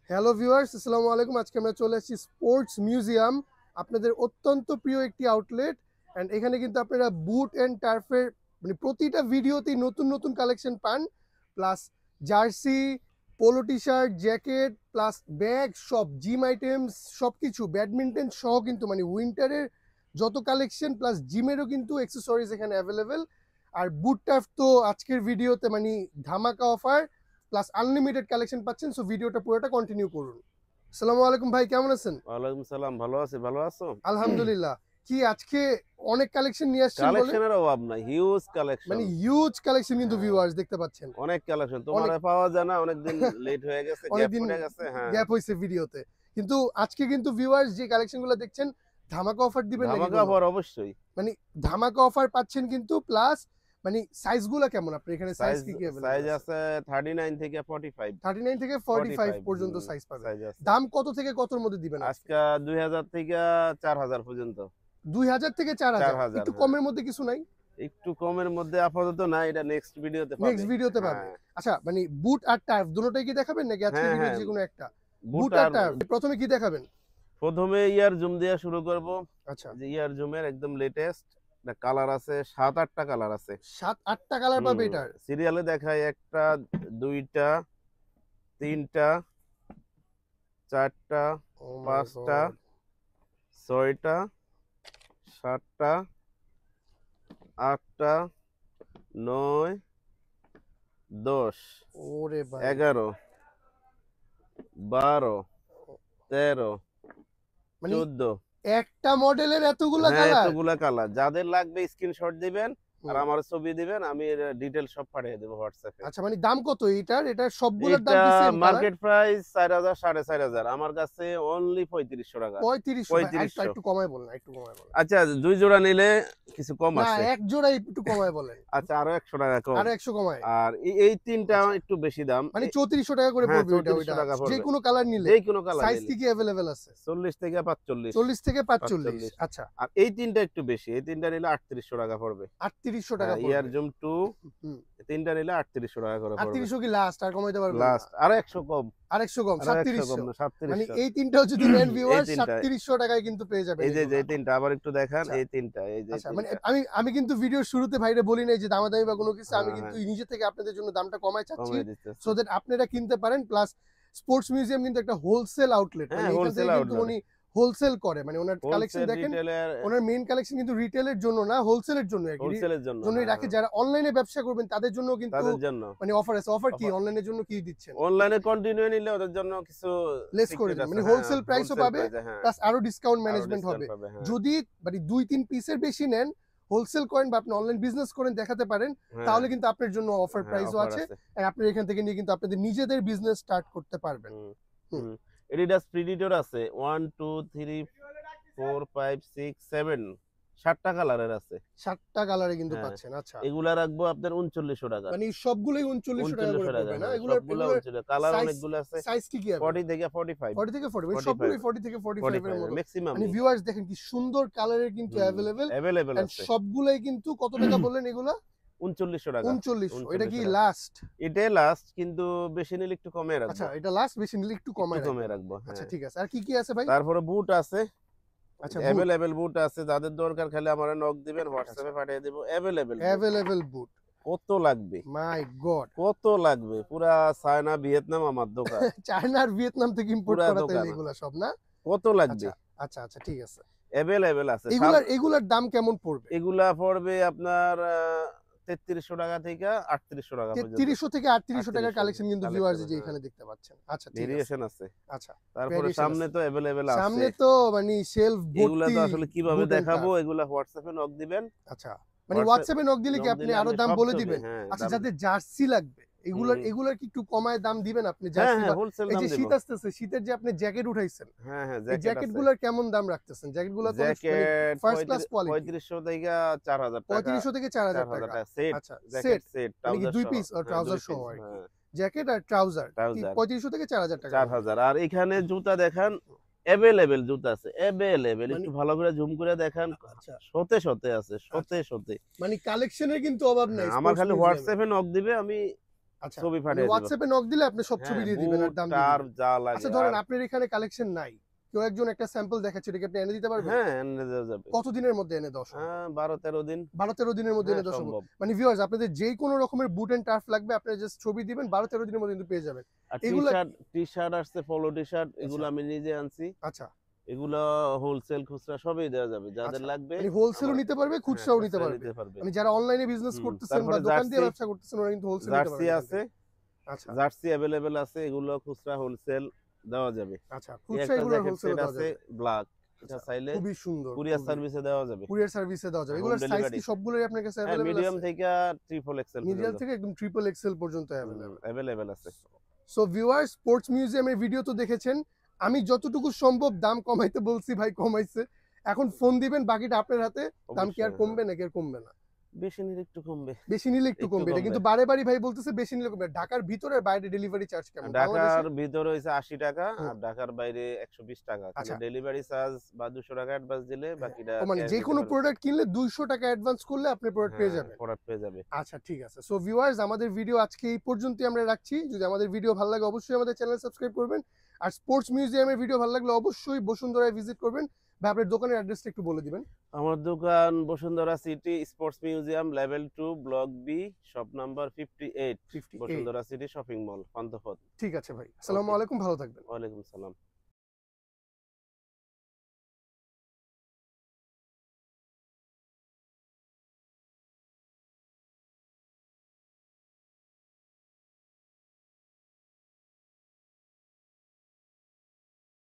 Hello viewers, আসসালামু আলাইকুম। আজকে আমরা চলে এসেছি স্পোর্টস মিউজিয়াম, আপনাদের অত্যন্ত প্রিয় একটি আউটলেট। অ্যান্ড এখানে কিন্তু আপনারা বুট অ্যান্ড টার্ফের মানে প্রতিটা ভিডিওতেই নতুন নতুন কালেকশন পান, plus jersey, polo T shirt, jacket, plus bag, সব জিম আইটেমস, সব কিছু ব্যাডমিন্টন সহ কিন্তু মানে উইন্টারের যত কালেকশন প্লাস জিমেরও কিন্তু অ্যাক্সেসরিজ এখানে অ্যাভেলেবেল। আর বুট টার্ফ তো আজকের ভিডিওতে মানে ধামাকা অফার প্লাস আনলিমিটেড কালেকশন পাচ্ছেন। সো ভিডিওটা পুরোটা কন্টিনিউ করুন। আসসালামু আলাইকুম ভাই, কেমন আছেন? ওয়ালাইকুম সালাম, ভালো আছি। ভালো আছো? আলহামদুলিল্লাহ। কি আজকে অনেক কালেকশন নিয়ে আসছেন বলে? কালেকশনের অভাব নাই, হিউজ কালেকশন। মানে হিউজ কালেকশন কিন্তু হ্যাঁ, ভিউয়ার্স দেখতে পাচ্ছেন। অনেক কালেকশন। তোমার অনেক পাওয়া যায় না, অনেকদিন লেট হয়ে গেছে, গ্যাপ অনেকদিন পড়ে গেছে। হ্যাঁ, গ্যাপ হইছে ভিডিওতে। কিন্তু আজকে কিন্তু ভিউয়ার্স যে কালেকশনগুলো দেখছেন ধামাকা অফার দিবেন নাকি ধামাকা কোনো? অফার অবশ্যই। মানে ধামাকা অফার পাচ্ছেন কিন্তু প্লাস মানে সাইজগুলো কেমন আপনার এখানে? সাইজ সাইজ কি কি अवेलेबल সাইজ আছে? আছে 39 থেকে 45। 39 থেকে 45 পর্যন্ত সাইজ পাবেন। সাইজ আছে। দাম কত থেকে কতর মধ্যে দিবেন আজকে? আজকে 2000 থেকে 4000 পর্যন্ত। 2000 থেকে 4000, 4000, একটু হ্যাঁ। কমের মধ্যে কিছু নাই? একটু কমের মধ্যে আপাতত না, এটা নেক্সট ভিডিওতে নেক্সট পাবে। ভিডিওতে পাবে। হ্যাঁ, আচ্ছা, মানে বুট আর টার্ফ দুটোটাই কি দেখাবেন নাকি আজকের হ্যাঁ, ভিডিওতে হ্যাঁ। যেকোনো একটা? বুট বুট আর আর টার্ফ প্রথমে কি দেখাবেন? প্রথমে ইয়ার জুম দিয়ে শুরু করব। আচ্ছা, যে ইয়ার জুমের একদম লেটেস্ট কালার আছে, 7-8টা কালার আছে। 7-8টা কালার পাবে এটার? সিরিয়ালে দেখায় 1টা, 2টা, 3টা, 4টা, ও মাই 5টা, গড! 6টা, 7টা, 8টা, 9, 10, ওরে ভাই! 11, 12, 13, মানে 14। একটা মডেলের এতগুলা হ্যাঁ, কালার? এতগুলা কালার। যাদের লাগবে স্ক্রিনশট দিবেন আর হুম। আমার ছবি দিবেন, আমি এর ডিটেইল সব পাঠিয়ে দেব হোয়াটসঅ্যাপে। আচ্ছা, মানে দাম কত এইটার? এটার সবগুলোর দাম এটা কি সেম কালার? Market price 4000, 4500। আমার কাছে অনলি 3500 টাকা। 3500 ভাই, আরেকটু 3500। একটু কমায় বলেন, একটু কমায় বলেন। আচ্ছা, 2 জোড়া নিলে কিছু কম না, আছে। এক জোড়াই একটু কমায় বলেন। আচ্ছা, আরো 100 টাকা কম। আরো 100 কমায়। আর এই তিনটা আচ্ছা। একটু বেশি দাম। মানে 3400 টাকা করে হ্যাঁ, পড়বে ওইটা 3400 ওইটা। টাকা পড়বে। যেকোনো কালার নিলে। যেকোনো কালার সাইজ নিলে কি কি अवेलेबल আছে? 40 থেকে 45। 40 থেকে 45। 45। আচ্ছা, আর এই তিনটা একটু বেশি। এই তিনটা নিলে 3800 টাকা পড়বে। 3800 টাকা হ্যাঁ, ইয়ার পড়বে। জুম 2 হুম। তিনটা নিলে 3800 টাকা করে পড়বে। 3800 কি লাস্ট? আর কমাইতে পারবেন না? লাস্ট আরো 100 কম। আর 100 কম, আরো 100 কম 3700। না, মানে 3700। এই তিনটাও যদি নেন এই ভিউয়ার্স তিনটা, 3700 টাকায় কিন্তু পেয়ে যাবেন এই যে এগুলা। তিনটা আবার একটু দেখান। আচ্ছা, এই তিনটা, এই যে আচ্ছা, মানে তিনটা। আমি আমি কিন্তু ভিডিওর শুরুতে ভাইরে বলি নাই যে দামাদামি বা কোনো কিছু। আমি হ্যাঁ, কিন্তু হ্যাঁ, নিজে থেকে আপনাদের জন্য দামটা কমায় চাচ্ছি কমাই দিতেছে। সো দ্যাট আপনারা কিনতে পারেন। প্লাস স্পোর্টস মিউজিয়াম কিন্তু একটা হোলসেল আউটলেট। হ্যাঁ, মানে এখান হোলসেল থেকে কিন্তু আউটলেট। উনি হোলসেল করে। মানে ওনার কালেকশন হোলসেল দেখেন, রিটেইলার। ওনার মেইন কালেকশন কিন্তু রিটেইলের জন্য না, হোলসেলের জন্য আরকি। হোলসেলের জন্য, জন্যই হ্যাঁ, রাখে। যারা অনলাইনে ব্যবসা করবেন তাদের জন্য কিন্তু তাদের জন্য। মানে অফার আছে। অফার কি? অফার অনলাইনের জন্য কি দিচ্ছেন? অনলাইনে কন্টিনিউ নিলে ওদের জন্য কিছু লেস করে সিক্রেট দিন। আছে। মানে হ্যাঁ, হোলসেল প্রাইসও হোলসেল পাবে প্রাইসে, হ্যাঁ, প্লাস আরো ডিসকাউন্ট আরো ম্যানেজমেন্ট ডিসকাউন্ট হবে। পাবে। হ্যাঁ, যদি মানে ২-৩ পিসের বেশি নেন, হোলসেল করেন বা আপনি অনলাইন বিজনেস করেন দেখাতে পারেন, হ্যাঁ, তাহলে কিন্তু আপনার জন্য অফার হ্যাঁ, প্রাইসও অফার আছে। আছে। আর আপনি এখান থেকে নিয়ে কিন্তু আপনাদের নিজেদের বিজনেস স্টার্ট করতে পারবেন। হুম, হুম। হুম। এডিডাস প্রিডিটর আছে 1 2 3 4 5 6 7, 7টা কালারের আছে। ৭ টা কালারে কিন্তু হ্যাঁ, পাচ্ছেন। আচ্ছা। এগুলা রাখবো আপনার 3900 টাকা। মানে সবগুলোই 3900 টাকা করে 3900 টাকা, পড়বে না? হ্যাঁ, এগুলার সবগুলা এগুলার 3900। কালার সাইজ অনেকগুলো আছে। সাইজ কি কি 40 अवेलेबल? থেকে 45। 40 থেকে 40 মানে 45, সবগুলোই 40 থেকে 45 এর 45 মতো। মানে ম্যাক্সিমামই। ভিউয়ার্স দেখেন কি সুন্দর কালারের কিন্তু अवेलेबल। अवेलेबल এন্ড আছে। সবগুলাই কিন্তু কত টাকা বললেন এগুলা? 3900 টাকা। 3900। এটা কি 3900 টাকা। লাস্ট? এটাই লাস্ট, কিন্তু বেশি নিলে একটু কমে রাখবো। আচ্ছা, এটা লাস্ট, বেশি নিলে একটু একটু কমায় কমে রাখবেন। রাখবো, আচ্ছা, হ্যাঁ। ঠিক আছে। আর কি কি আছে ভাই? তারপরে বুট আছে। আচ্ছা, বুট। अवेलेबल বুট আছে। যাদের দরকার খালি আমারে নক দিবেন, আচ্ছা, হোয়াটসঅ্যাপে পাঠিয়ে দেব। अवेलेबल বুট। অ্যাভেলেবল বুট। কত লাগবে? মাই গড! কত লাগবে? পুরা চায়না, ভিয়েতনাম আমার দোকান। চায়না আর ভিয়েতনাম থেকে ইম্পোর্ট পুরা করা তাইলে দোকান। এগুলা সব না? কত লাগবে? আচ্ছা, আচ্ছা, আচ্ছা, ঠিক আছে। अवेलेबल আছে। এগুলার দাম কেমন পড়বে? এগুলা পড়বে আপনার 3300 টাকা থেকে 3800 টাকা পর্যন্ত। 3300 থেকে 3800 টাকার 3800 কালেকশন কিন্তু ভিউয়ার্স কালেকশন, যে হ্যাঁ। এখানে দেখতে পাচ্ছেন। আচ্ছা, ঠিক আছে। ভেরিয়েশন আছে। আচ্ছা, তারপরে ভেরিয়েশন সামনে আছে। তো अवेलेबल আছে। সামনে তো মানে শেলফ এগুলা ভর্তি তো আসলে কিভাবে বুট এন্ড দেখাবো? টার্ফ। এগুলা হোয়াটসঅ্যাপে নক দিবেন। আচ্ছা, মানে হোয়াটসঅ্যাপ হোয়াটসঅ্যাপে নক দিলে কি নক আপনি দিলে আরো আমি দাম সব বলে ছবি, দিবেন? হ্যাঁ, আচ্ছা, দাম। যাদের জার্সি লাগবে এগুলার হুম। এগুলার কি একটু কমায় দাম দিবেন আপনি? হ্যাঁ, জার্সি হ্যাঁ, বা হোলসেল এই দাম যে দেব। শীত আসতেছে, শীতের যে আপনি জ্যাকেট উঠাইছেন, হ্যাঁ, হ্যাঁ, এই জ্যাকেট জ্যাকেট আছে। গুলার কেমন দাম রাখতেছেন? জ্যাকেট গুলো তো অনেক মানে জ্যাকেট ফার্স্ট ক্লাস কোয়ালিটি। 3500 থেকে 4000 টাকা। 3500 থেকে 4000 4000 টাকা। টাকা সেট। আচ্ছা, জ্যাকেট সেট সেট, মানে কি ট্রাউজার 2 সহ। পিস ও হ্যাঁ, 2 ট্রাউজার সহ পিস, আরকি। হ্যাঁ, জ্যাকেট আর ট্রাউজার কি ট্রাউজার 3500 থেকে 4000 টাকার মধ্যে? 4000। আর এখানে জুতা দেখান, अवेलेबल জুতা আছে। अवेलेबल মানে একটু ভালো করে জুম করে দেখান। আচ্ছা, শতে শতে আছে, আচ্ছা। শতে শতে। মানে কালেকশনের কিন্তু অভাব নাই হ্যাঁ, আমার স্পোর্টস খালি মিউজিয়ামে। হোয়াটসঅ্যাপে নক দিবে, আমি আচ্ছা ছবি মানে পাঠিয়ে দেব। হোয়াটসঅ্যাপে নক দিলে আপনি সব ছবি দিয়ে দিবেন আর দাম দিয়ে টার দিবেন। যা লাগে আচ্ছা ধরেন আর আপনার এখানে কালেকশন নাই, কেউ একজন একটা স্যাম্পল দেখাচ্ছে, এটা কি আপনি এনে দিতে পারবেন? হ্যাঁ, এনে দেওয়া যাবে। কতদিনের মধ্যে এনে দেওয়া সম্ভব? 12-13 দিন। 12-13 দিনের মধ্যে হ্যাঁ, এনে দেওয়া সম্ভব। সম্ভব। মানে ভিউয়ার্স আপনাদের যেই কোনো রকমের বুট এন্ড টার্ফ লাগবে আপনারা জাস্ট ছবি দিবেন, 12-13 দিনের মধ্যে কিন্তু পেয়ে যাবেন। আর এগুলা টি-শার্ট আসছে, পোলো টি-শার্ট, এগুলো আচ্ছা, আমি নিজে আনছি। আচ্ছা, এগুলো হোলসেল খুচরা সবই দেওয়া যাবে। যাদের আচ্ছা। লাগবে মানে হোলসেলও আমার নিতে পারবে, হ্যাঁ, খুচরাও নিতে খুচরা পারবে। নিতে পারবে। মানে যারা অনলাইনে বিজনেস হুম, করতেছেন বা তারপরে দোকান দিয়ে জার্সি, ব্যবসা করতেছেন ওরা কিন্তু হোলসেল নিতে জার্সি পারবেন এখান আছে, থেকে। আচ্ছা, জার্সি এভেলেবেল আছে, এগুলো খুচরা হোলসেল দেওয়া যাবে। আচ্ছা। এই খুচরা একটা এগুলোর জ্যাকেট হোলসেলও সেট দেওয়া আছে যাবে। ব্ল্যাক, এটা আচ্ছা, চাইলে খুবই সুন্দর, কুরিয়ার খুবই। সার্ভিসে দেওয়া যাবে। কুরিয়ার সার্ভিসে দেওয়া যাবে। হোম এগুলোর সাইজ কি ডেলিভারি। সবগুলোই আপনার কাছে হ্যাঁ, এভেলেবল মিডিয়াম আছে? থেকে ট্রিপল এক্সেল মিডিয়াম পর্যন্ত থেকে একদম ট্রিপল এক্সেল পর্যন্ত এভেলেবল। এভেলেবেল আছে। সো ভিউয়ার্স স্পোর্টস মিউজিয়ামের ভিডিও তো দেখেছেন। আমি যতটুকু সম্ভব দাম কমাইতে বলছি ভাই কমাইছে। এখন ফোন দিবেন, বাকিটা আপনার হাতে। দাম কি আর অবশ্যই, কমবে নাকি আর কমবে না? বেশি নিলে একটু কমবে। বেশি নিলে একটু একটু কমবে। এটা কমবে। কিন্তু বারে বারে ভাই বলতেছে বেশি নিলে কমবে। ঢাকার ভিতরে আর বাইরে ডেলিভারি চার্জ কেমন? বাংলাদেশে? ঢাকার ভিতরে হইছে ৮০ টাকা হুম, আর ঢাকার বাইরে ১২০ টাকা। খালি আচ্ছা। ডেলিভারি চার্জ বা ২০০ টাকা অ্যাডভান্স দিলে হ্যাঁ। বাকিটা ও মানে ক্যাশ দিতে যেকোনো পারবেন। প্রোডাক্ট কিনলে ৳২০০ অ্যাডভান্স করলে আপনি প্রোডাক্ট পেয়ে হ্যাঁ, যাবেন। প্রোডাক্ট পেয়ে যাবে। আচ্ছা ঠিক আছে। সো ভিউয়ার্স আমাদের ভিডিও আজকে এই পর্যন্তই আমরা রাখছি। যদি আমাদের ভিডিও ভালো লাগে অবশ্যই আমাদের চ্যানেল সাবস্ক্রাইব করবেন। আর স্পোর্টস মিউজিয়ামের ভিডিও ভালো লাগলে অবশ্যই বসুন্ধরায় ভিজিট করবেন। ভাই আপনার দোকানের অ্যাড্রেসটা একটু বলে দিবেন। আমার দোকান Bashundhara city sports museum level 2 block B shop number 58 58 Bashundhara city shopping mall Panthapath. ঠিক আছে ভাই। আসসালামু ওকে, আলাইকুম, ভালো থাকবেন। ওয়ালাইকুম সালাম।